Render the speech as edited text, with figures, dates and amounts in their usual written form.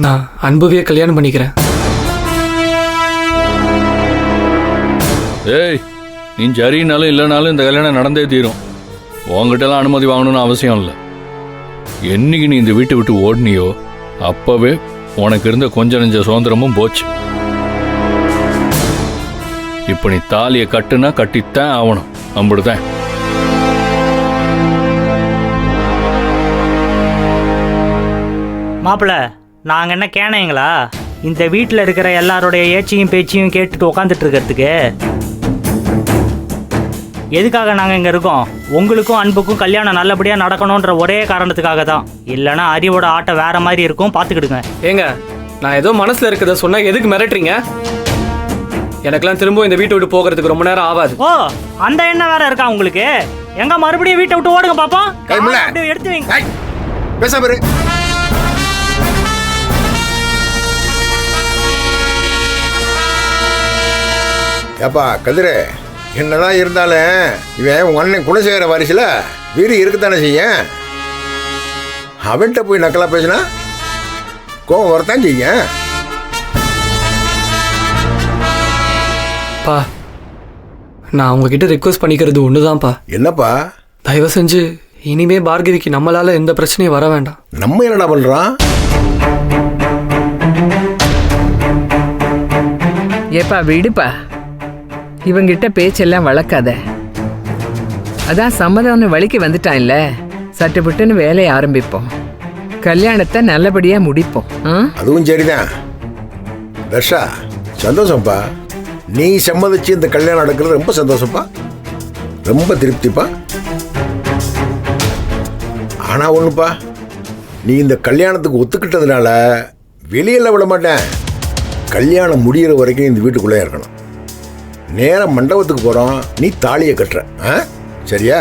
நான் அன்புவே கல்யாணம் பண்ணிக்கிறேன். ஏய், நீ சரினாலும் இல்லைனாலும் இந்த கல்யாணம் நடந்தே தீரும். உங்ககிட்டலாம் அனுமதி வாங்கணும்னு அவசியம் இல்லை. என்னைக்கு நீ இந்த வீட்டை விட்டு ஓடினியோ அப்பவே உனக்கு இருந்த கொஞ்ச நெஞ்ச சுதந்திரமும் போச்சு. இப்ப நீ தாலியை கட்டுனா கட்டித்தான் ஆகணும். அம்பிடுதான். மாப்பிள்ள, நாங்கள் என்ன கேனைங்களா இந்த வீட்டில் இருக்கிற எல்லாருடைய ஏச்சியும் பேச்சையும் கேட்டுட்டு உக்காந்துட்டு இருக்கிறதுக்கு? எதுக்காக நாங்கள் இங்கே இருக்கோம்? உங்களுக்கும் அன்புக்கும் கல்யாணம் நல்லபடியாக நடக்கணுன்ற ஒரே காரணத்துக்காக தான். இல்லைன்னா அறிவோட ஆட்டம் வேற மாதிரி இருக்கும், பார்த்துக்கிடுங்க. ஏங்க, நான் ஏதோ மனசில் இருக்கிறத சொன்னா எதுக்கு மிரட்டுறீங்க? எனக்கெல்லாம் திரும்ப இந்த வீட்டை விட்டு போகிறதுக்கு ரொம்ப நேரம் ஆகாது. ஓ, அந்த எண்ணம் வேற இருக்கா உங்களுக்கு? எங்க மறுபடியும் வீட்டை விட்டு ஓடுங்க பாப்போம். எடுத்து வைங்க. பேசாம இரு. ஏப்பா கதிரே, என்னதான் இருந்தாலும் இவன் உங்க அண்ணன் குணசேகர வாரிசுல வீடு இருக்குத்தானே செய்ய. அவன்கிட்ட போய் நக்கலா பேசினா கோவம் வரத்தான் செய்ய. பா, நான் உங்ககிட்ட ரிக்வெஸ்ட் பண்ணிக்கிறது ஒண்ணுதான்ப்பா. என்னப்பா? தயவு செஞ்சு இனிமே பார்கவிக்கு நம்மளால எந்த பிரச்சனையும் வர வேண்டாம். நம்ம என்னடா பண்றோம்? ஏப்பா விடுப்பா, இவங்கிட்ட பேச்செல்லாம் வளர்க்காத. அதான் சம்மதம்னு வழிக்கு வந்துட்டான் இல்ல, சட்டுப்பட்டுன்னு வேலையை ஆரம்பிப்போம். கல்யாணத்தை நல்லபடியா முடிப்போம். அதுவும் சரிதான் தர்ஷா, சந்தோஷம்ப்பா. நீ சம்மதிச்சு இந்த கல்யாணம் நடக்கிறது ரொம்ப சந்தோஷப்பா, ரொம்ப திருப்திப்பா. ஆனா ஒண்ணுப்பா, நீ இந்த கல்யாணத்துக்கு ஒத்துக்கிட்டதுனால வெளியில விட மாட்டேன். கல்யாணம் முடிகிற வரைக்கும் இந்த வீட்டுக்குள்ளே இருக்கணும். நேரம் மண்டபத்துக்கு போறோம், நீ தாலியை கட்டுற. சரியா?